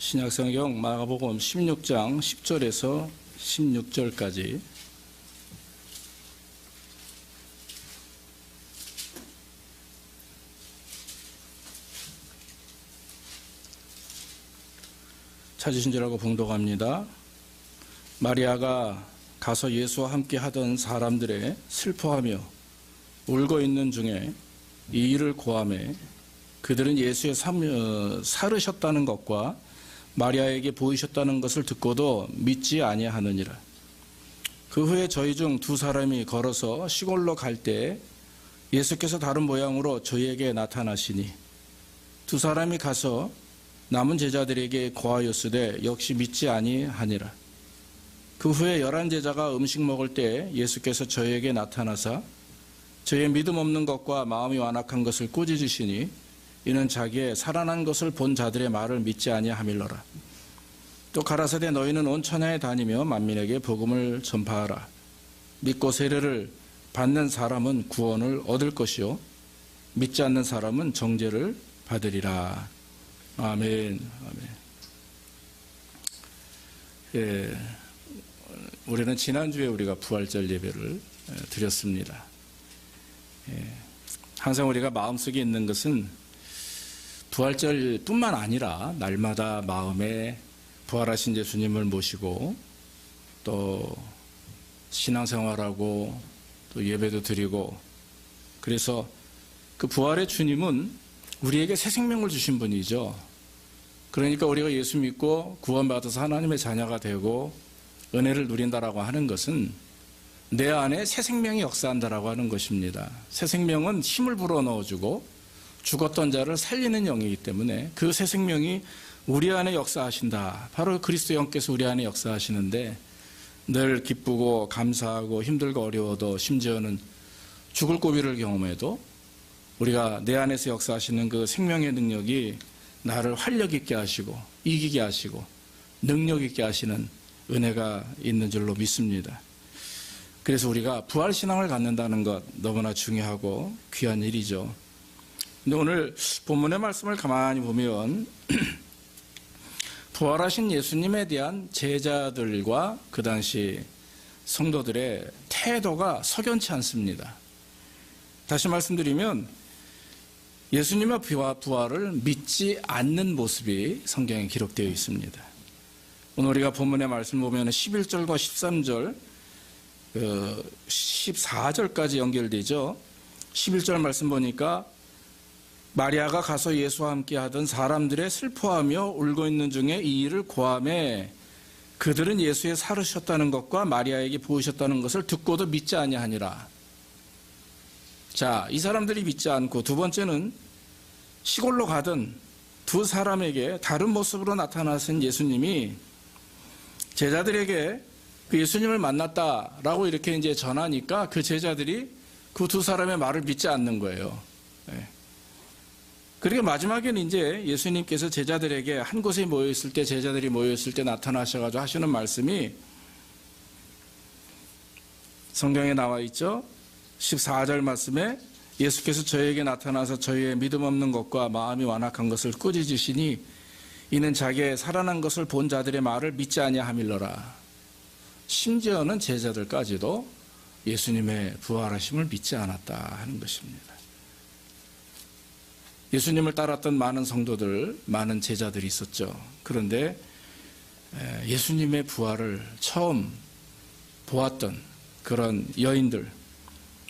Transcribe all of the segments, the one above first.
신약성경 마가복음 16장 10절에서 16절까지 찾으신 줄 알고 봉독합니다. 마리아가 가서 예수와 함께 하던 사람들의 슬퍼하며 울고 있는 중에 이 일을 고하매 그들은 예수의 살으셨다는 것과 마리아에게 보이셨다는 것을 듣고도 믿지 아니하느니라. 그 후에 저희 중 두 사람이 걸어서 시골로 갈 때 예수께서 다른 모양으로 저희에게 나타나시니 두 사람이 가서 남은 제자들에게 고하였으되 역시 믿지 아니하니라. 그 후에 11 제자가 음식 먹을 때 예수께서 저희에게 나타나사 저희의 믿음 없는 것과 마음이 완악한 것을 꾸짖으시니 이는 자기의 살아난 것을 본 자들의 말을 믿지 아니함일러라. 또 가라사대 너희는 온 천하에 다니며 만민에게 복음을 전파하라. 믿고 세례를 받는 사람은 구원을 얻을 것이요 믿지 않는 사람은 정죄를 받으리라. 아멘. 아멘. 예, 우리는 지난주에 우리가 부활절 예배를 드렸습니다. 예, 항상 우리가 마음속에 있는 것은 부활절뿐만 아니라 날마다 마음에 부활하신 예수님을 모시고 또 신앙생활하고 또 예배도 드리고, 그래서 그 부활의 주님은 우리에게 새 생명을 주신 분이죠. 그러니까 우리가 예수 믿고 구원받아서 하나님의 자녀가 되고 은혜를 누린다라고 하는 것은 내 안에 새 생명이 역사한다라고 하는 것입니다. 새 생명은 힘을 불어넣어주고 죽었던 자를 살리는 영이기 때문에 그 새 생명이 우리 안에 역사하신다. 바로 그리스도 영께서 우리 안에 역사하시는데 늘 기쁘고 감사하고 힘들고 어려워도 심지어는 죽을 고비를 경험해도 우리가 내 안에서 역사하시는 그 생명의 능력이 나를 활력 있게 하시고 이기게 하시고 능력 있게 하시는 은혜가 있는 줄로 믿습니다. 그래서 우리가 부활신앙을 갖는다는 것 너무나 중요하고 귀한 일이죠. 근데 오늘 본문의 말씀을 가만히 보면 부활하신 예수님에 대한 제자들과 그 당시 성도들의 태도가 석연치 않습니다. 다시 말씀드리면 예수님의 부활을 믿지 않는 모습이 성경에 기록되어 있습니다. 오늘 우리가 본문의 말씀을 보면 11절과 13절, 14절까지 연결되죠. 11절 말씀 보니까 마리아가 가서 예수와 함께 하던 사람들의 슬퍼하며 울고 있는 중에 이 일을 고하매 그들은 예수의 살으셨다는 것과 마리아에게 보이셨다는 것을 듣고도 믿지 아니하니라. 자, 이 사람들이 믿지 않고, 두 번째는 시골로 가던 두 사람에게 다른 모습으로 나타나신 예수님이 제자들에게 그 예수님을 만났다라고 이렇게 이제 전하니까 그 제자들이 그 두 사람의 말을 믿지 않는 거예요. 네. 그리고 마지막에는 이제 예수님께서 제자들에게 한 곳에 모여있을 때, 제자들이 모여있을 때 나타나셔가지고 하시는 말씀이 성경에 나와 있죠. 14절 말씀에 예수께서 저희에게 나타나서 저희의 믿음 없는 것과 마음이 완악한 것을 꾸짖으시니 이는 자기의 살아난 것을 본 자들의 말을 믿지 아니함일러라. 심지어는 제자들까지도 예수님의 부활하심을 믿지 않았다 하는 것입니다. 예수님을 따랐던 많은 성도들, 많은 제자들이 있었죠. 그런데 예수님의 부활을 처음 보았던 그런 여인들,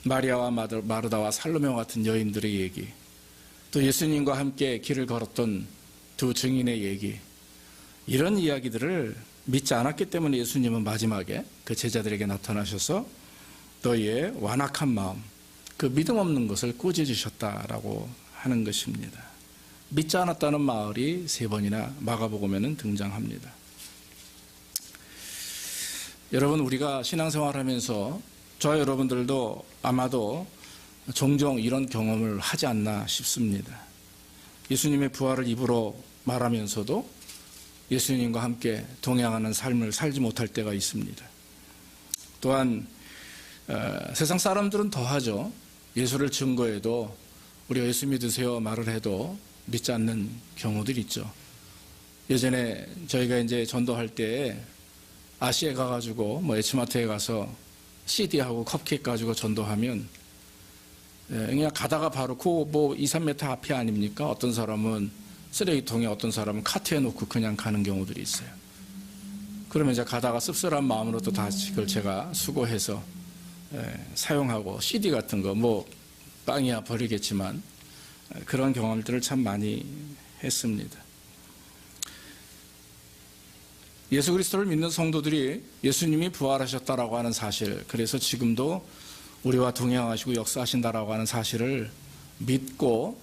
마리아와 마르다와 살로메와 같은 여인들의 얘기, 또 예수님과 함께 길을 걸었던 두 증인의 얘기, 이런 이야기들을 믿지 않았기 때문에 예수님은 마지막에 그 제자들에게 나타나셔서 너희의 완악한 마음, 그 믿음 없는 것을 꾸짖으셨다라고 하는 것입니다. 믿지 않았다는 말이 3번이나 마가복음에는 등장합니다. 여러분, 우리가 신앙생활하면서 저와 여러분들도 아마도 종종 이런 경험을 하지 않나 싶습니다. 예수님의 부활을 입으로 말하면서도 예수님과 함께 동행하는 삶을 살지 못할 때가 있습니다. 또한 세상 사람들은 더하죠. 예수를 증거해도 우리가 예수 믿으세요 말을 해도 믿지 않는 경우들이 있죠. 예전에 저희가 이제 전도할 때 아시에 가가지고 뭐 H마트에 가서 CD하고 컵케이크 가지고 전도하면 그냥 가다가 바로 그 2, 3m 앞이 아닙니까? 어떤 사람은 쓰레기통에, 어떤 사람은 카트에 놓고 그냥 가는 경우들이 있어요. 그러면 이제 가다가 씁쓸한 마음으로 또 다시 그걸 제가 수거해서 사용하고 CD 같은 거 뭐 빵이야 버리겠지만 그런 경험들을 참 많이 했습니다. 예수 그리스도를 믿는 성도들이 예수님이 부활하셨다라고 하는 사실, 그래서 지금도 우리와 동행하시고 역사하신다라고 하는 사실을 믿고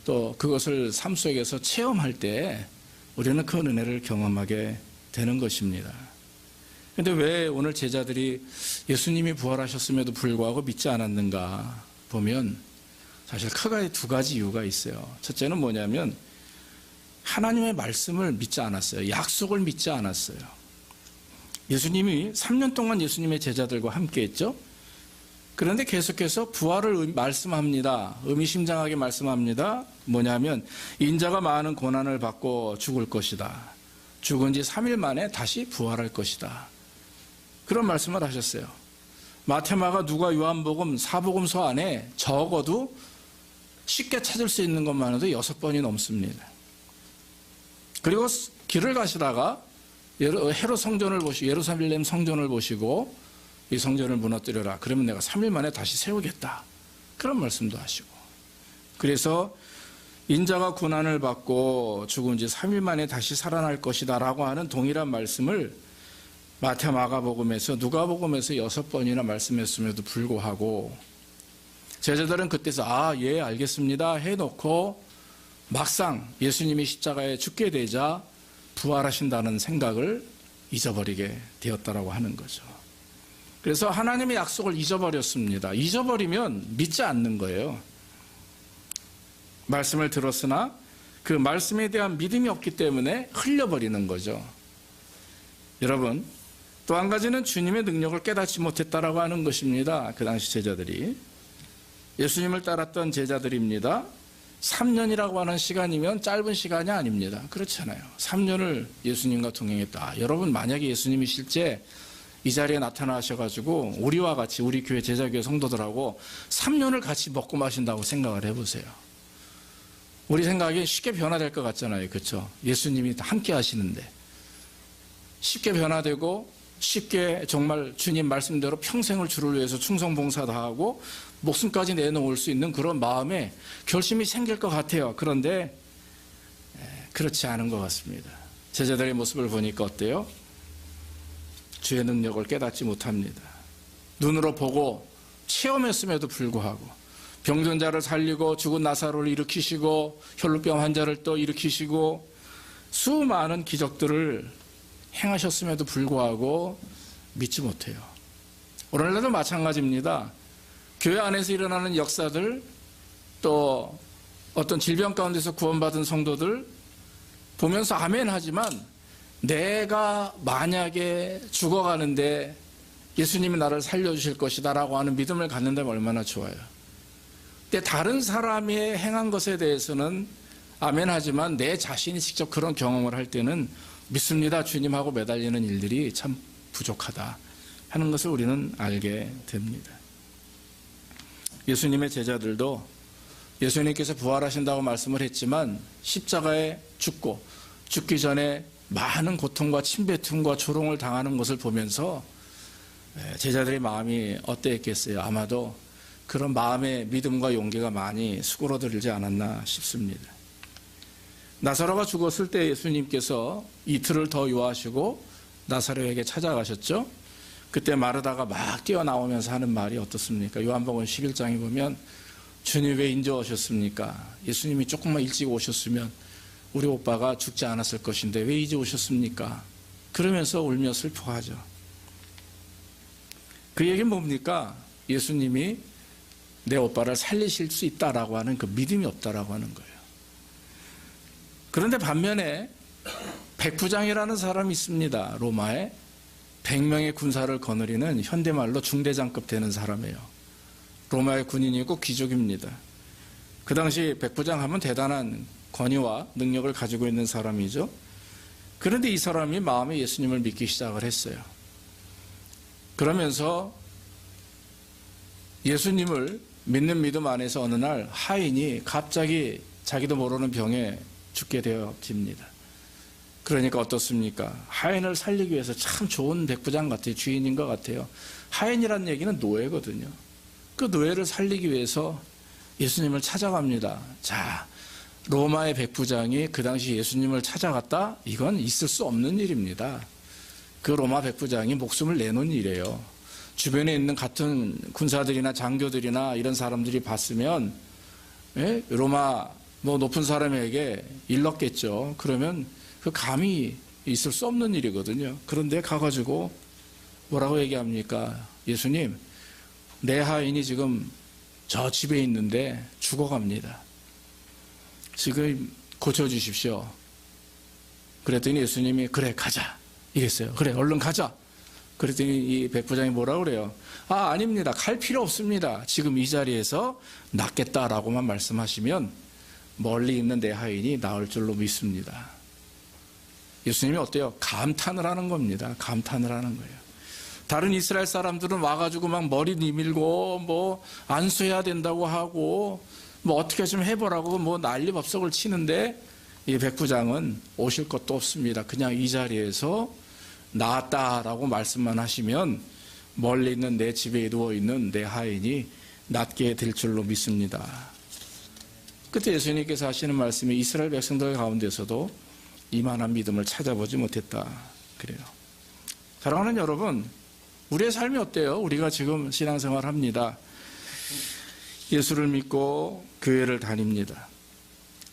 또 그것을 삶 속에서 체험할 때 우리는 그 은혜를 경험하게 되는 것입니다. 그런데 왜 오늘 제자들이 예수님이 부활하셨음에도 불구하고 믿지 않았는가 보면 사실 크게 두 가지 이유가 있어요. 첫째는 뭐냐면 하나님의 말씀을 믿지 않았어요. 약속을 믿지 않았어요. 예수님이 3년 동안 예수님의 제자들과 함께 했죠. 그런데 계속해서 부활을 말씀합니다. 의미심장하게 말씀합니다. 뭐냐면 인자가 많은 고난을 받고 죽을 것이다. 죽은 지 3일 만에 다시 부활할 것이다. 그런 말씀을 하셨어요. 마태마가 누가 요한복음 4복음서 안에 적어도 쉽게 찾을 수 있는 것만 해도 6번이 넘습니다. 그리고 길을 가시다가 헤롯 성전을 보시고 예루살렘 성전을 보시고 이 성전을 무너뜨려라. 그러면 내가 3일 만에 다시 세우겠다. 그런 말씀도 하시고. 그래서 인자가 고난을 받고 죽은 지 3일 만에 다시 살아날 것이다 라고 하는 동일한 말씀을 마태 마가복음에서 누가복음에서 6번이나 말씀했음에도 불구하고 제자들은 그때서 예 알겠습니다 해놓고 막상 예수님이 십자가에 죽게 되자 부활하신다는 생각을 잊어버리게 되었다라고 하는 거죠. 그래서 하나님의 약속을 잊어버렸습니다. 잊어버리면 믿지 않는 거예요. 말씀을 들었으나 그 말씀에 대한 믿음이 없기 때문에 흘려버리는 거죠. 여러분, 또 한 가지는 주님의 능력을 깨닫지 못했다라고 하는 것입니다. 그 당시 제자들이. 예수님을 따랐던 제자들입니다. 3년이라고 하는 시간이면 짧은 시간이 아닙니다. 그렇잖아요. 3년을 예수님과 동행했다. 여러분, 만약에 예수님이 실제 이 자리에 나타나셔가지고 우리와 같이 우리 교회 제자교회 성도들하고 3년을 같이 먹고 마신다고 생각을 해보세요. 우리 생각이 쉽게 변화될 것 같잖아요. 그렇죠? 예수님이 함께 하시는데 쉽게 변화되고 쉽게 정말 주님 말씀대로 평생을 주를 위해서 충성봉사 다하고 목숨까지 내놓을 수 있는 그런 마음에 결심이 생길 것 같아요. 그런데 그렇지 않은 것 같습니다. 제자들의 모습을 보니까 어때요? 주의 능력을 깨닫지 못합니다. 눈으로 보고 체험했음에도 불구하고 병든 자를 살리고 죽은 나사로를 일으키시고 혈루병 환자를 또 일으키시고 수많은 기적들을 행하셨음에도 불구하고 믿지 못해요. 오늘날도 마찬가지입니다. 교회 안에서 일어나는 역사들 또 어떤 질병 가운데서 구원받은 성도들 보면서 아멘 하지만 내가 만약에 죽어가는데 예수님이 나를 살려주실 것이다 라고 하는 믿음을 갖는다면 얼마나 좋아요. 근데 다른 사람이 행한 것에 대해서는 아멘 하지만 내 자신이 직접 그런 경험을 할 때는 믿습니다 주님하고 매달리는 일들이 참 부족하다 하는 것을 우리는 알게 됩니다. 예수님의 제자들도 예수님께서 부활하신다고 말씀을 했지만 십자가에 죽기 전에 많은 고통과 침뱉음과 조롱을 당하는 것을 보면서 제자들의 마음이 어땠겠어요? 아마도 그런 마음의 믿음과 용기가 많이 수그러들지 않았나 싶습니다. 나사로가 죽었을 때 예수님께서 이틀을 더 요하시고 나사로에게 찾아가셨죠. 그때 마르다가 막 뛰어나오면서 하는 말이 어떻습니까? 요한복음 11장에 보면 주님 왜 인제 오셨습니까? 예수님이 조금만 일찍 오셨으면 우리 오빠가 죽지 않았을 것인데 왜 이제 오셨습니까? 그러면서 울며 슬퍼하죠. 그 얘기는 뭡니까? 예수님이 내 오빠를 살리실 수 있다라고 하는 그 믿음이 없다라고 하는 거예요. 그런데 반면에 백부장이라는 사람이 있습니다. 로마에 100명의 군사를 거느리는 현대말로 중대장급 되는 사람이에요. 로마의 군인이고 귀족입니다. 그 당시 백부장 하면 대단한 권위와 능력을 가지고 있는 사람이죠. 그런데 이 사람이 마음에 예수님을 믿기 시작을 했어요. 그러면서 예수님을 믿는 믿음 안에서 어느 날 하인이 갑자기 자기도 모르는 병에 죽게 되어집니다. 그러니까 어떻습니까? 하인을 살리기 위해서 참 좋은 백부장 같아요. 주인인 것 같아요. 하인이라는 얘기는 노예거든요. 그 노예를 살리기 위해서 예수님을 찾아갑니다. 자, 로마의 백부장이 그 당시 예수님을 찾아갔다? 이건 있을 수 없는 일입니다. 그 로마 백부장이 목숨을 내놓은 일이에요. 주변에 있는 같은 군사들이나 장교들이나 이런 사람들이 봤으면 로마 높은 사람에게 일렀겠죠. 그러면 그 감히 있을 수 없는 일이거든요. 그런데 가가지고 뭐라고 얘기합니까? 예수님, 내 하인이 지금 저 집에 있는데 죽어갑니다. 지금 고쳐주십시오. 그랬더니 예수님이 그래 가자 이랬어요. 그래 얼른 가자. 그랬더니 이 백부장이 뭐라고 그래요? 아닙니다. 갈 필요 없습니다. 지금 이 자리에서 낫겠다라고만 말씀하시면 멀리 있는 내 하인이 나을 줄로 믿습니다. 예수님이 어때요? 감탄을 하는 겁니다. 감탄을 하는 거예요. 다른 이스라엘 사람들은 와가지고 막 머리 내밀고 안수해야 된다고 하고 어떻게 좀 해보라고 난리법석을 치는데 이 백부장은 오실 것도 없습니다. 그냥 이 자리에서 나았다라고 말씀만 하시면 멀리 있는 내 집에 누워있는 내 하인이 낫게 될 줄로 믿습니다. 그때 예수님께서 하시는 말씀이 이스라엘 백성들 가운데서도 이만한 믿음을 찾아보지 못했다. 그래요. 사랑하는 여러분, 우리의 삶이 어때요? 우리가 지금 신앙생활 합니다. 예수를 믿고 교회를 다닙니다.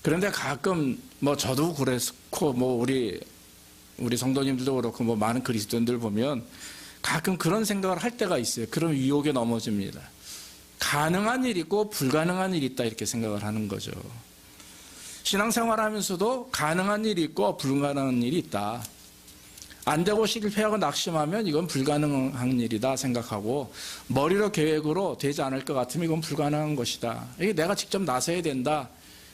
그런데 가끔 저도 그렇고 우리 성도님들도 그렇고 많은 그리스도인들 보면 가끔 그런 생각을 할 때가 있어요. 그럼 유혹에 넘어집니다. 가능한 일이 있고 불가능한 일이 있다 이렇게 생각을 하는 거죠. 신앙생활 하면서도 가능한 일이 있고 불가능한 일이 있다. 안 되고 실패하고 낙심하면 이건 불가능한 일이다 생각하고 머리로 계획으로 되지 않을 것 같으면 이건 불가능한 것이다. 이게 내가 직접 나서야 된다.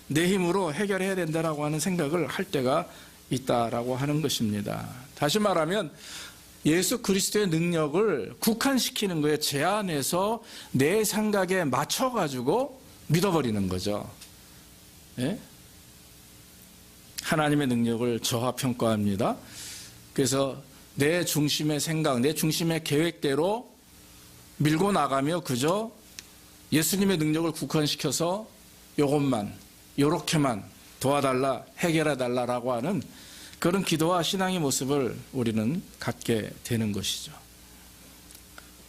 내 힘으로 해결해야 된다라고 하는 생각을 할 때가 있다라고 하는 것입니다. 다시 말하면 예수 그리스도의 능력을 국한시키는 거에 제한해서 내 생각에 맞춰가지고 믿어버리는 거죠. 예? 하나님의 능력을 저하평가합니다. 그래서 내 중심의 생각, 내 중심의 계획대로 밀고 나가며 그저 예수님의 능력을 국한시켜서 요것만, 요렇게만 도와달라, 해결해달라라고 하는 그런 기도와 신앙의 모습을 우리는 갖게 되는 것이죠.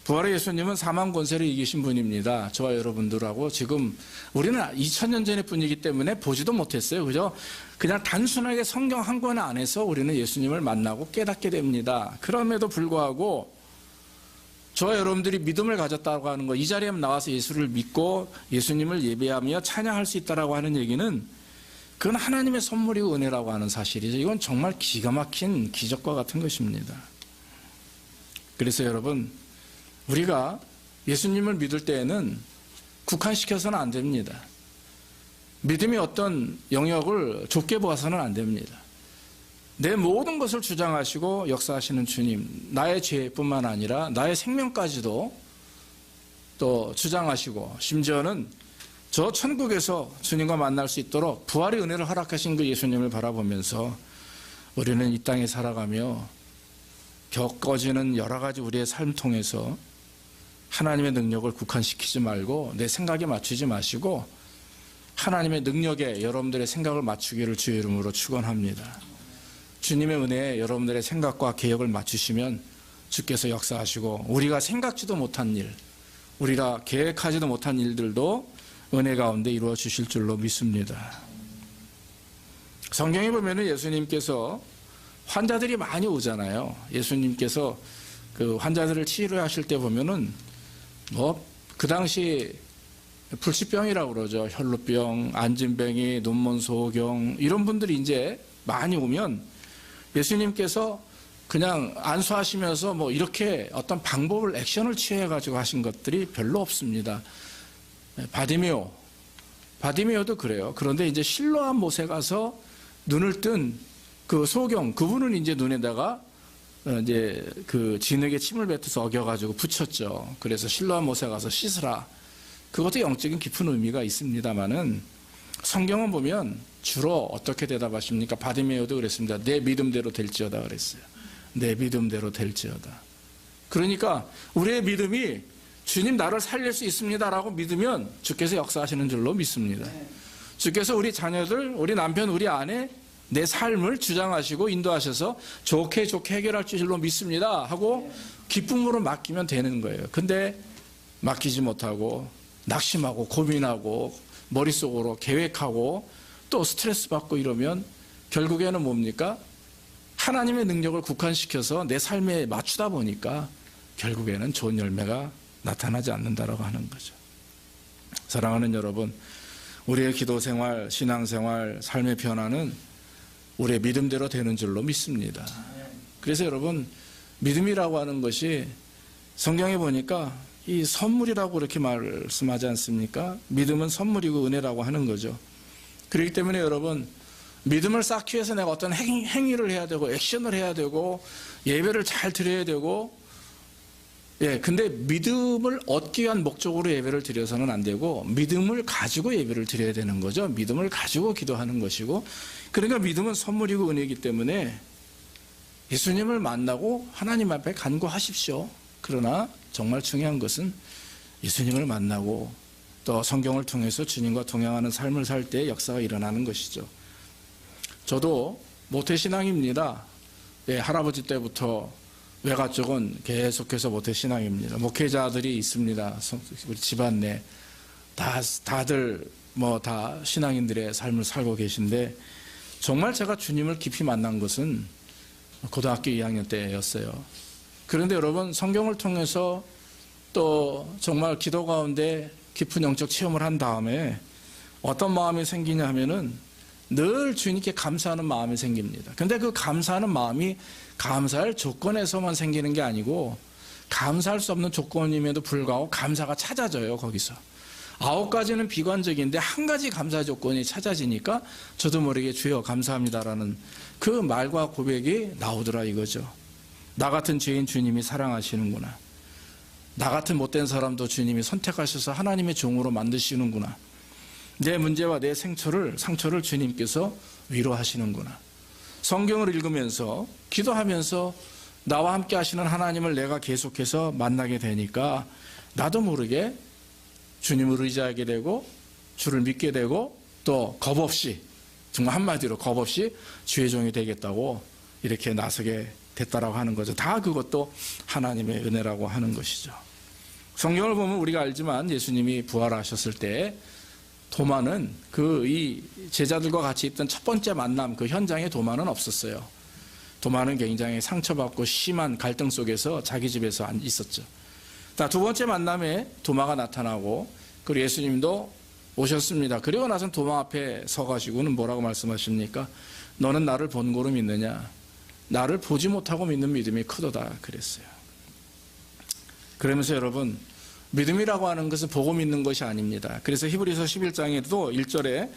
부활의 예수님은 사망 권세를 이기신 분입니다. 저와 여러분들하고 지금 우리는 2000년 전의 분이기 때문에 보지도 못했어요. 그죠? 그냥 단순하게 성경 한 권 안에서 우리는 예수님을 만나고 깨닫게 됩니다. 그럼에도 불구하고 저와 여러분들이 믿음을 가졌다고 하는 거, 이 자리에 나와서 예수를 믿고 예수님을 예배하며 찬양할 수 있다고 하는 얘기는 그건 하나님의 선물이고 은혜라고 하는 사실이죠. 이건 정말 기가 막힌 기적과 같은 것입니다. 그래서 여러분, 우리가 예수님을 믿을 때에는 국한시켜서는 안 됩니다. 믿음이 어떤 영역을 좁게 보아서는 안 됩니다. 내 모든 것을 주장하시고 역사하시는 주님, 나의 죄뿐만 아니라 나의 생명까지도 또 주장하시고 심지어는 저 천국에서 주님과 만날 수 있도록 부활의 은혜를 허락하신 그 예수님을 바라보면서 우리는 이 땅에 살아가며 겪어지는 여러 가지 우리의 삶 통해서 하나님의 능력을 국한시키지 말고 내 생각에 맞추지 마시고 하나님의 능력에 여러분들의 생각을 맞추기를 주의 이름으로 축원합니다. 주님의 은혜에 여러분들의 생각과 계획을 맞추시면 주께서 역사하시고 우리가 생각지도 못한 일, 우리가 계획하지도 못한 일들도 은혜 가운데 이루어 주실 줄로 믿습니다. 성경에 보면 예수님께서 환자들이 많이 오잖아요. 예수님께서 그 환자들을 치료하실 때 보면은 그 당시 불치병이라고 그러죠. 혈루병, 안진뱅이, 눈먼소경 이런 분들이 이제 많이 오면 예수님께서 그냥 안수하시면서 이렇게 어떤 방법을 액션을 취해가지고 하신 것들이 별로 없습니다. 바디메오도 그래요. 그런데 이제 실로암 못에 가서 눈을 뜬 그 소경 그분은 이제 눈에다가 이제 그 진흙에 침을 뱉어서 어겨가지고 붙였죠. 그래서 실로암 못에 가서 씻으라. 그것도 영적인 깊은 의미가 있습니다만은 성경은 보면 주로 어떻게 대답하십니까? 바디메오도 그랬습니다. 내 믿음대로 될지어다 그랬어요. 내 믿음대로 될지어다. 그러니까 우리의 믿음이 주님 나를 살릴 수 있습니다라고 믿으면 주께서 역사하시는 줄로 믿습니다. 주께서 우리 자녀들, 우리 남편, 우리 아내 내 삶을 주장하시고 인도하셔서 좋게 해결할 줄로 믿습니다 하고 기쁨으로 맡기면 되는 거예요. 근데 맡기지 못하고 낙심하고 고민하고 머릿속으로 계획하고 또 스트레스 받고 이러면 결국에는 뭡니까? 하나님의 능력을 국한시켜서 내 삶에 맞추다 보니까 결국에는 좋은 열매가 나타나지 않는다라고 하는 거죠. 사랑하는 여러분, 우리의 기도 생활, 신앙 생활, 삶의 변화는 우리의 믿음대로 되는 줄로 믿습니다. 그래서 여러분, 믿음이라고 하는 것이 성경에 보니까 이 선물이라고 이렇게 말씀하지 않습니까? 믿음은 선물이고 은혜라고 하는 거죠. 그렇기 때문에 여러분, 믿음을 쌓기 위해서 내가 어떤 행위를 해야 되고 액션을 해야 되고 예배를 잘 드려야 되고 근데 믿음을 얻기 위한 목적으로 예배를 드려서는 안 되고 믿음을 가지고 예배를 드려야 되는 거죠. 믿음을 가지고 기도하는 것이고, 그러니까 믿음은 선물이고 은혜이기 때문에 예수님을 만나고 하나님 앞에 간구하십시오. 그러나 정말 중요한 것은 예수님을 만나고 또 성경을 통해서 주님과 동행하는 삶을 살 때 역사가 일어나는 것이죠. 저도 모태신앙입니다. 할아버지 때부터 외가 쪽은 계속해서 모태신앙입니다. 목회자들이 있습니다. 우리 집안 내 다들 다 신앙인들의 삶을 살고 계신데, 정말 제가 주님을 깊이 만난 것은 고등학교 2학년 때였어요. 그런데 여러분, 성경을 통해서 또 정말 기도 가운데 깊은 영적 체험을 한 다음에 어떤 마음이 생기냐 하면은 늘 주님께 감사하는 마음이 생깁니다. 근데 그 감사하는 마음이 감사할 조건에서만 생기는 게 아니고 감사할 수 없는 조건임에도 불구하고 감사가 찾아져요. 거기서 9가지는 비관적인데 한 가지 감사 조건이 찾아지니까 저도 모르게 주여 감사합니다라는 그 말과 고백이 나오더라 이거죠. 나 같은 죄인 주님이 사랑하시는구나. 나 같은 못된 사람도 주님이 선택하셔서 하나님의 종으로 만드시는구나. 내 문제와 내 상처를 주님께서 위로하시는구나. 성경을 읽으면서 기도하면서 나와 함께 하시는 하나님을 내가 계속해서 만나게 되니까 나도 모르게 주님을 의지하게 되고 주를 믿게 되고 또 겁없이, 정말 한마디로 겁없이 주의 종이 되겠다고 이렇게 나서게 됐다라고 하는 거죠. 다 그것도 하나님의 은혜라고 하는 것이죠. 성경을 보면 우리가 알지만 예수님이 부활하셨을 때 도마는 이 제자들과 같이 있던 첫 번째 만남 그 현장에 도마는 없었어요. 도마는 굉장히 상처받고 심한 갈등 속에서 자기 집에서 있었죠. 두 번째 만남에 도마가 나타나고 그리고 예수님도 오셨습니다. 그리고 나서 도마 앞에 서가지고는 뭐라고 말씀하십니까? 너는 나를 본 고로 믿느냐? 나를 보지 못하고 믿는 믿음이 크도다 그랬어요. 그러면서 여러분, 믿음이라고 하는 것은 보고 믿는 것이 아닙니다. 그래서 히브리서 11장에도 1절에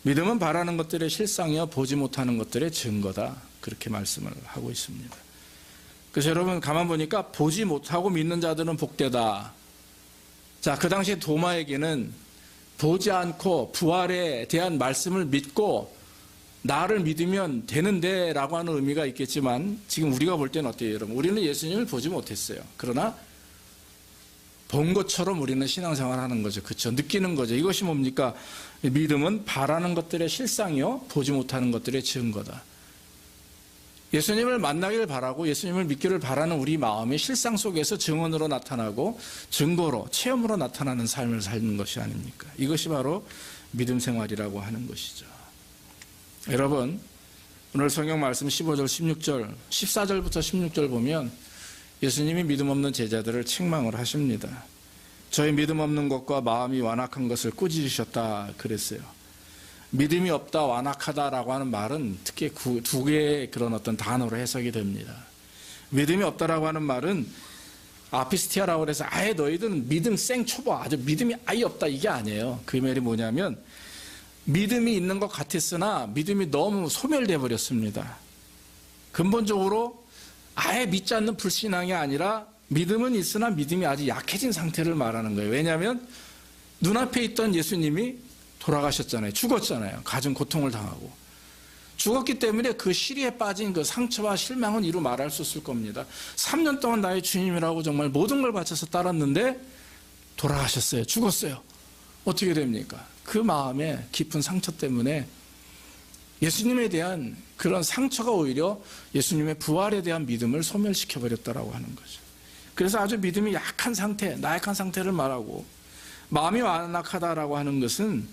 믿음은 바라는 것들의 실상이요 보지 못하는 것들의 증거다 그렇게 말씀을 하고 있습니다. 그래서 여러분 가만 보니까 보지 못하고 믿는 자들은 복되다. 자, 그 당시에 도마에게는 보지 않고 부활에 대한 말씀을 믿고 나를 믿으면 되는데 라고 하는 의미가 있겠지만 지금 우리가 볼 때는 어때요 여러분? 우리는 예수님을 보지 못했어요. 그러나 본 것처럼 우리는 신앙생활을 하는 거죠. 그렇죠? 느끼는 거죠. 이것이 뭡니까? 믿음은 바라는 것들의 실상이요 보지 못하는 것들의 증거다. 예수님을 만나기를 바라고 예수님을 믿기를 바라는 우리 마음이 실상 속에서 증언으로 나타나고 증거로 체험으로 나타나는 삶을 사는 것이 아닙니까? 이것이 바로 믿음 생활이라고 하는 것이죠. 여러분, 오늘 성경 말씀 15절 16절 14절부터 16절 보면 예수님이 믿음 없는 제자들을 책망을 하십니다. 저희 믿음 없는 것과 마음이 완악한 것을 꾸짖으셨다 그랬어요. 믿음이 없다, 완악하다라고 하는 말은 특히 두 개의 그런 어떤 단어로 해석이 됩니다. 믿음이 없다라고 하는 말은 아피스티아라고 해서 아예 너희들은 믿음 생초보, 아주 믿음이 아예 없다 이게 아니에요. 그 말이 뭐냐면 믿음이 있는 것 같았으나 믿음이 너무 소멸되어 버렸습니다. 근본적으로 아예 믿지 않는 불신앙이 아니라 믿음은 있으나 믿음이 아직 약해진 상태를 말하는 거예요. 왜냐하면 눈앞에 있던 예수님이 돌아가셨잖아요. 죽었잖아요. 가진 고통을 당하고. 죽었기 때문에 그 시리에 빠진 그 상처와 실망은 이루 말할 수 없을 겁니다. 3년 동안 나의 주님이라고 정말 모든 걸 바쳐서 따랐는데 돌아가셨어요. 죽었어요. 어떻게 됩니까? 그 마음에 깊은 상처 때문에 예수님에 대한 그런 상처가 오히려 예수님의 부활에 대한 믿음을 소멸시켜버렸다라고 하는 거죠. 그래서 아주 믿음이 약한 상태, 나약한 상태를 말하고, 마음이 완악하다라고 하는 것은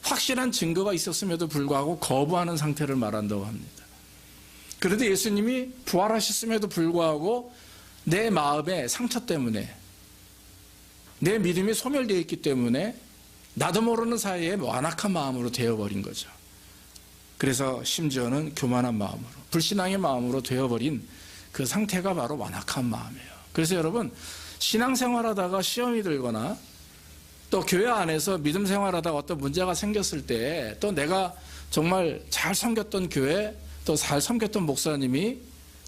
확실한 증거가 있었음에도 불구하고 거부하는 상태를 말한다고 합니다. 그런데 예수님이 부활하셨음에도 불구하고 내 마음의 상처 때문에, 내 믿음이 소멸되어 있기 때문에 나도 모르는 사이에 완악한 마음으로 되어버린 거죠. 그래서 심지어는 교만한 마음으로, 불신앙의 마음으로 되어버린 그 상태가 바로 완악한 마음이에요. 그래서 여러분, 신앙생활하다가 시험이 들거나 또 교회 안에서 믿음 생활하다가 어떤 문제가 생겼을 때, 또 내가 정말 잘 섬겼던 교회, 또 잘 섬겼던 목사님이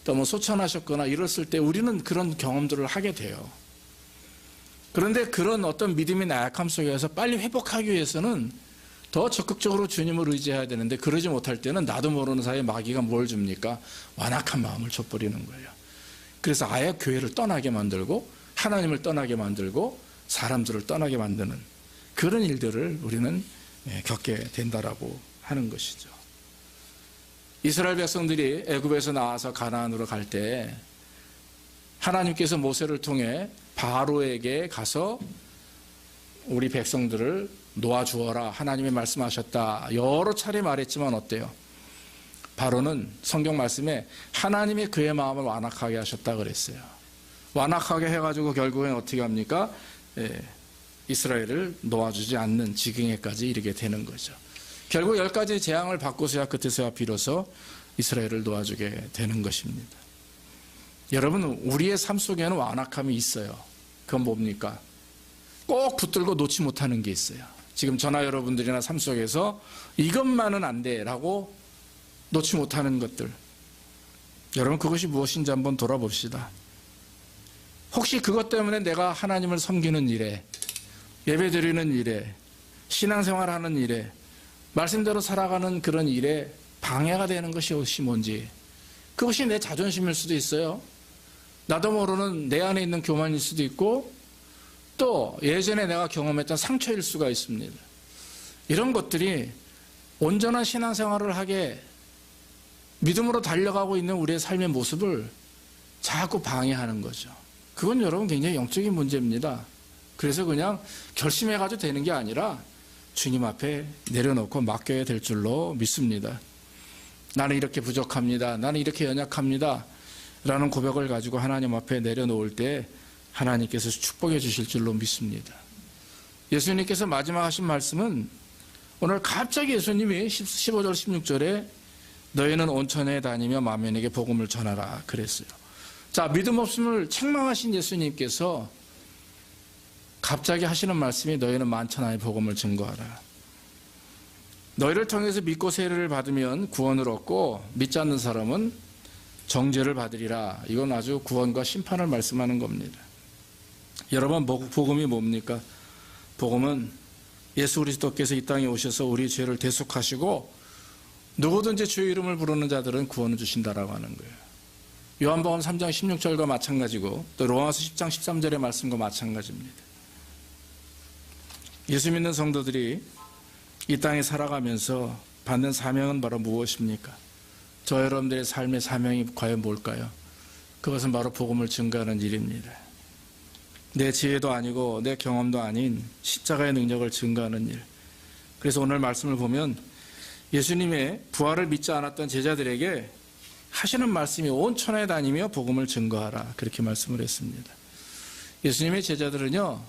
또 뭐 소천하셨거나 이랬을 때 우리는 그런 경험들을 하게 돼요. 그런데 그런 어떤 믿음의 나약함 속에서 빨리 회복하기 위해서는 더 적극적으로 주님을 의지해야 되는데, 그러지 못할 때는 나도 모르는 사이에 마귀가 뭘 줍니까? 완악한 마음을 줘버리는 거예요. 그래서 아예 교회를 떠나게 만들고, 하나님을 떠나게 만들고, 사람들을 떠나게 만드는 그런 일들을 우리는 겪게 된다라고 하는 것이죠. 이스라엘 백성들이 애굽에서 나와서 가나안으로 갈 때 하나님께서 모세를 통해 바로에게 가서 우리 백성들을 놓아주어라, 하나님이 말씀하셨다 여러 차례 말했지만 어때요? 바로는 성경 말씀에 하나님이 그의 마음을 완악하게 하셨다 그랬어요. 완악하게 해가지고 결국엔 어떻게 합니까? 이스라엘을 놓아주지 않는 지경에까지 이르게 되는 거죠. 결국 10가지 재앙을 받고서야 그때서야 비로소 이스라엘을 놓아주게 되는 것입니다. 여러분, 우리의 삶 속에는 완악함이 있어요. 그건 뭡니까? 꼭 붙들고 놓지 못하는 게 있어요. 지금 저나 여러분들이나 삶 속에서 이것만은 안 돼라고 놓지 못하는 것들, 여러분 그것이 무엇인지 한번 돌아봅시다. 혹시 그것 때문에 내가 하나님을 섬기는 일에, 예배드리는 일에, 신앙생활하는 일에, 말씀대로 살아가는 그런 일에 방해가 되는 것이 뭔지, 그것이 내 자존심일 수도 있어요. 나도 모르는 내 안에 있는 교만일 수도 있고, 또 예전에 내가 경험했던 상처일 수가 있습니다. 이런 것들이 온전한 신앙생활을 하게 믿음으로 달려가고 있는 우리의 삶의 모습을 자꾸 방해하는 거죠. 그건 여러분 굉장히 영적인 문제입니다. 그래서 그냥 결심해가지고 되는 게 아니라 주님 앞에 내려놓고 맡겨야 될 줄로 믿습니다. 나는 이렇게 부족합니다. 나는 이렇게 연약합니다. 라는 고백을 가지고 하나님 앞에 내려놓을 때 하나님께서 축복해 주실 줄로 믿습니다. 예수님께서 마지막 하신 말씀은 오늘 갑자기 예수님이 15절 16절에 너희는 온천에 다니며 만민에게 복음을 전하라 그랬어요. 자, 믿음 없음을 책망하신 예수님께서 갑자기 하시는 말씀이 너희는 만천하에 복음을 증거하라. 너희를 통해서 믿고 세례를 받으면 구원을 얻고 믿지 않는 사람은 정죄를 받으리라. 이건 아주 구원과 심판을 말씀하는 겁니다. 여러분, 복음이 뭡니까? 복음은 예수 그리스도께서 이 땅에 오셔서 우리 죄를 대속하시고 누구든지 주의 이름을 부르는 자들은 구원을 주신다라고 하는 거예요. 요한복음 3장 16절과 마찬가지고 또 로마서 10장 13절의 말씀과 마찬가지입니다. 예수 믿는 성도들이 이 땅에 살아가면서 받는 사명은 바로 무엇입니까? 저 여러분들의 삶의 사명이 과연 뭘까요? 그것은 바로 복음을 증거하는 일입니다. 내 지혜도 아니고 내 경험도 아닌 십자가의 능력을 증거하는 일. 그래서 오늘 말씀을 보면 예수님의 부활을 믿지 않았던 제자들에게 하시는 말씀이 온 천하에 다니며 복음을 증거하라, 그렇게 말씀을 했습니다. 예수님의 제자들은요,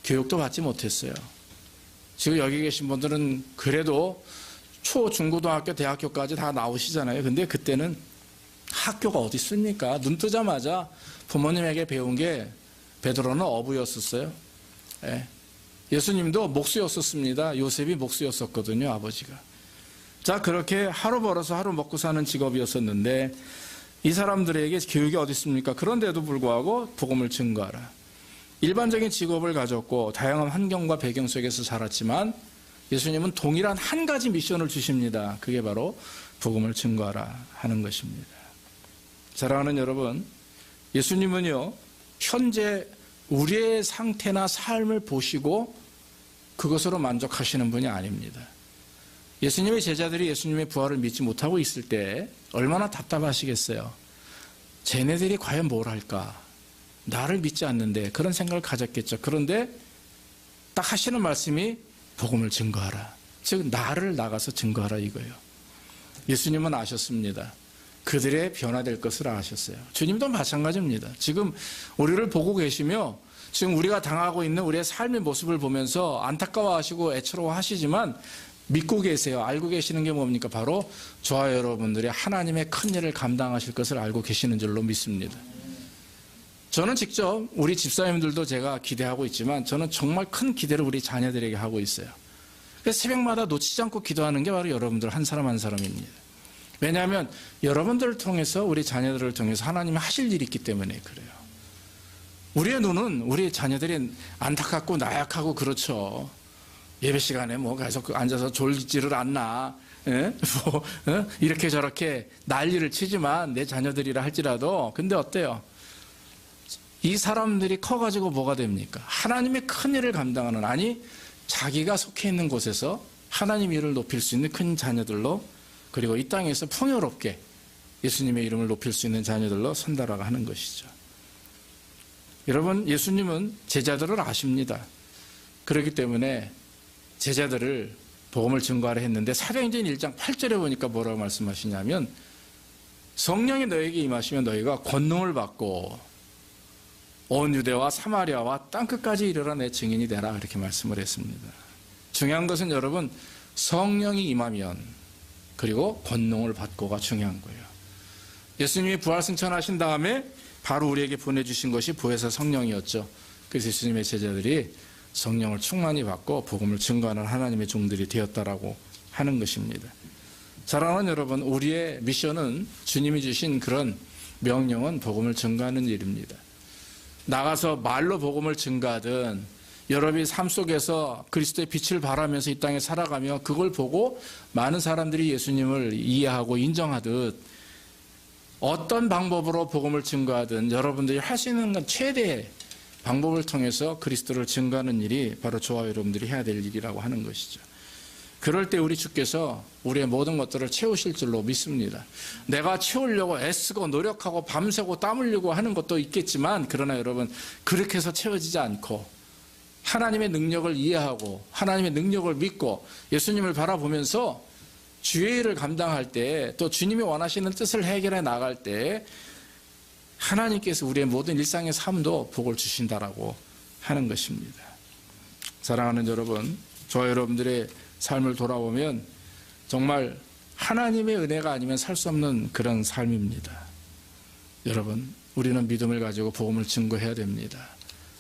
교육도 받지 못했어요. 지금 여기 계신 분들은 그래도 초, 중고등학교, 대학교까지 다 나오시잖아요. 근데 그때는 학교가 어디 있습니까? 눈 뜨자마자 부모님에게 배운 게 베드로는 어부였었어요. 예. 예수님도 목수였었습니다. 요셉이 목수였었거든요, 아버지가. 자, 그렇게 하루 벌어서 하루 먹고 사는 직업이었었는데 이 사람들에게 교육이 어디 있습니까? 그런데도 불구하고 복음을 증거하라. 일반적인 직업을 가졌고 다양한 환경과 배경 속에서 자랐지만 예수님은 동일한 한 가지 미션을 주십니다. 그게 바로 복음을 증거하라 하는 것입니다. 사랑하는 여러분, 예수님은요, 현재 우리의 상태나 삶을 보시고 그것으로 만족하시는 분이 아닙니다. 예수님의 제자들이 예수님의 부활을 믿지 못하고 있을 때 얼마나 답답하시겠어요. 쟤네들이 과연 뭘 할까? 나를 믿지 않는데, 그런 생각을 가졌겠죠. 그런데 딱 하시는 말씀이 복음을 증거하라. 즉 나를 나가서 증거하라 이거예요. 예수님은 아셨습니다. 그들의 변화될 것을 아셨어요. 주님도 마찬가지입니다. 지금 우리를 보고 계시며 지금 우리가 당하고 있는 우리의 삶의 모습을 보면서 안타까워하시고 애처로워하시지만 믿고 계세요. 알고 계시는 게 뭡니까? 바로 저와 여러분들이 하나님의 큰 일을 감당하실 것을 알고 계시는 줄로 믿습니다. 저는 직접 우리 집사님들도 제가 기대하고 있지만 저는 정말 큰 기대를 우리 자녀들에게 하고 있어요. 그래서 새벽마다 놓치지 않고 기도하는 게 바로 여러분들 한 사람 한 사람입니다. 왜냐하면 여러분들을 통해서 우리 자녀들을 통해서 하나님이 하실 일이 있기 때문에 그래요. 우리의 눈은 우리 자녀들이 안타깝고 나약하고 그렇죠. 예배 시간에 뭐 계속 앉아서 졸지를 않나, 이렇게 저렇게 난리를 치지만 내 자녀들이라 할지라도 근데 어때요? 이 사람들이 커가지고 뭐가 됩니까? 하나님의 큰 일을 감당하는, 아니 자기가 속해 있는 곳에서 하나님 일을 높일 수 있는 큰 자녀들로, 그리고 이 땅에서 풍요롭게 예수님의 이름을 높일 수 있는 자녀들로 선달아가 하는 것이죠. 여러분, 예수님은 제자들을 아십니다. 그렇기 때문에 제자들을 복음을 증거하라 했는데 사도행전 1장 8절에 보니까 뭐라고 말씀하시냐면 성령이 너에게 임하시면 너희가 권능을 받고 온 유대와 사마리아와 땅끝까지 이르러 내 증인이 되라, 이렇게 말씀을 했습니다. 중요한 것은 여러분, 성령이 임하면 그리고 권능을 받고가 중요한 거예요. 예수님이 부활승천하신 다음에 바로 우리에게 보내주신 것이 보혜사 성령이었죠. 그래서 예수님의 제자들이 성령을 충만히 받고 복음을 증거하는 하나님의 종들이 되었다라고 하는 것입니다. 사랑하는 여러분, 우리의 미션은 주님이 주신 그런 명령은 복음을 증거하는 일입니다. 나가서 말로 복음을 증거하든 여러분이 삶 속에서 그리스도의 빛을 발하면서 이 땅에 살아가며 그걸 보고 많은 사람들이 예수님을 이해하고 인정하듯 어떤 방법으로 복음을 증거하든 여러분들이 할 수 있는 건 최대의 방법을 통해서 그리스도를 증거하는 일이 바로 저와 여러분들이 해야 될 일이라고 하는 것이죠. 그럴 때 우리 주께서 우리의 모든 것들을 채우실 줄로 믿습니다. 내가 채우려고 애쓰고 노력하고 밤새고 땀 흘리고 하는 것도 있겠지만, 그러나 여러분, 그렇게 해서 채워지지 않고 하나님의 능력을 이해하고 하나님의 능력을 믿고 예수님을 바라보면서 주의 일을 감당할 때, 또 주님이 원하시는 뜻을 해결해 나갈 때 하나님께서 우리의 모든 일상의 삶도 복을 주신다라고 하는 것입니다. 사랑하는 여러분, 저와 여러분들의 삶을 돌아보면 정말 하나님의 은혜가 아니면 살 수 없는 그런 삶입니다. 여러분, 우리는 믿음을 가지고 복음을 증거해야 됩니다.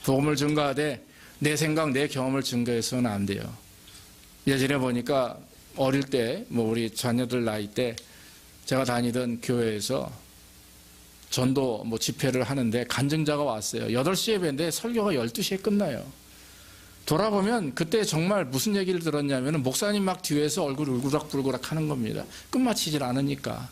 복음을 증거하되 내 생각, 내 경험을 증거해서는 안 돼요. 예전에 보니까 어릴 때, 우리 자녀들 나이 때 제가 다니던 교회에서 전도 집회를 하는데 간증자가 왔어요. 8시에 예배인데 설교가 12시에 끝나요. 돌아보면 그때 정말 무슨 얘기를 들었냐면 목사님 막 뒤에서 얼굴 울그락불그락 하는 겁니다. 끝마치질 않으니까.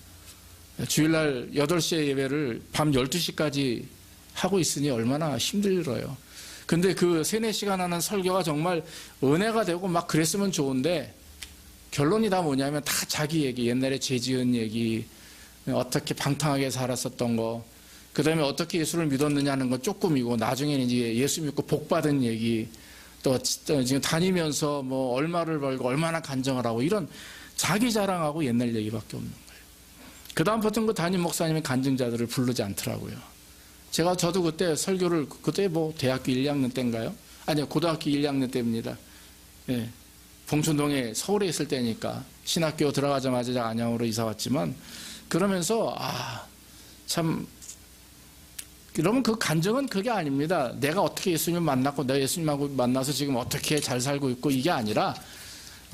주일날 8시에 예배를 밤 12시까지 하고 있으니 얼마나 힘들어요. 근데 그 3, 4시간 하는 설교가 정말 은혜가 되고 막 그랬으면 좋은데 결론이 다 뭐냐면 다 자기 얘기, 옛날에 죄 지은 얘기, 어떻게 방탕하게 살았었던 거, 그 다음에 어떻게 예수를 믿었느냐 하는 건 조금이고, 나중에는 이제 예수 믿고 복 받은 얘기, 또 지금 다니면서 얼마를 벌고 얼마나 간증을 하고, 이런 자기 자랑하고 옛날 얘기밖에 없는 거예요. 그 다음부터는 그 담임 목사님의 간증자들을 부르지 않더라고요. 저도 그때 설교를, 그때 대학교 1, 2학년 때인가요? 아니요, 고등학교 1, 2학년 때입니다. 예. 봉천동에 서울에 있을 때니까 신학교 들어가자마자 안양으로 이사 왔지만, 그러면서 참, 그러면 그 간증은 그게 아닙니다. 내가 어떻게 예수님을 만났고 내가 예수님하고 만나서 지금 어떻게 잘 살고 있고 이게 아니라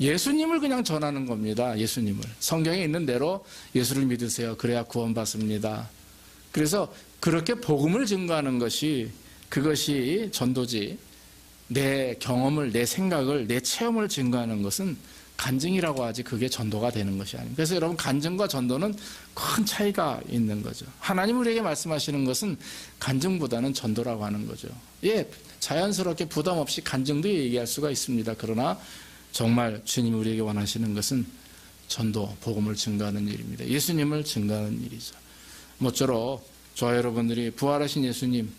예수님을 그냥 전하는 겁니다. 예수님을. 성경에 있는 대로 예수를 믿으세요. 그래야 구원받습니다. 그래서 그렇게 복음을 증거하는 것이, 그것이 전도지, 내 경험을, 내 생각을, 내 체험을 증거하는 것은 간증이라고 하지 그게 전도가 되는 것이 아닙니다. 그래서 여러분, 간증과 전도는 큰 차이가 있는 거죠. 하나님 우리에게 말씀하시는 것은 간증보다는 전도라고 하는 거죠. 예, 자연스럽게 부담 없이 간증도 얘기할 수가 있습니다. 그러나 정말 주님 우리에게 원하시는 것은 전도, 복음을 증거하는 일입니다. 예수님을 증거하는 일이죠. 모쪼록 저와 여러분들이 부활하신 예수님,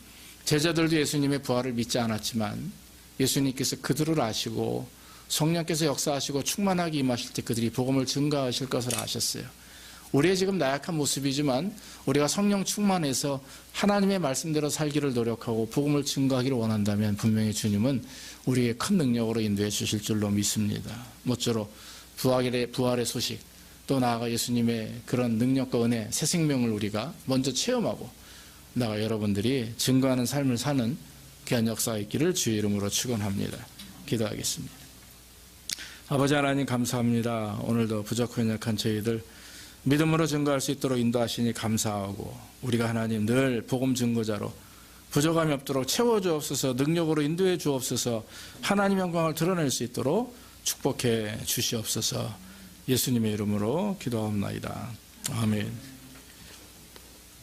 제자들도 예수님의 부활을 믿지 않았지만 예수님께서 그들을 아시고 성령께서 역사하시고 충만하게 임하실 때 그들이 복음을 증거하실 것을 아셨어요. 우리의 지금 나약한 모습이지만 우리가 성령 충만해서 하나님의 말씀대로 살기를 노력하고 복음을 증거하기를 원한다면 분명히 주님은 우리의 큰 능력으로 인도해 주실 줄로 믿습니다. 모쪼록 부활의 소식, 또 나아가 예수님의 그런 능력과 은혜, 새 생명을 우리가 먼저 체험하고 나아가 여러분들이 증거하는 삶을 사는 귀한 역사가 있기를 주의 이름으로 축원합니다. 기도하겠습니다. 아버지 하나님 감사합니다. 오늘도 부족하고 연약한 저희들 믿음으로 증거할 수 있도록 인도하시니 감사하고, 우리가 하나님 늘 복음 증거자로 부족함이 없도록 채워주옵소서, 능력으로 인도해 주옵소서, 하나님의 영광을 드러낼 수 있도록 축복해 주시옵소서. 예수님의 이름으로 기도하옵나이다. 아멘.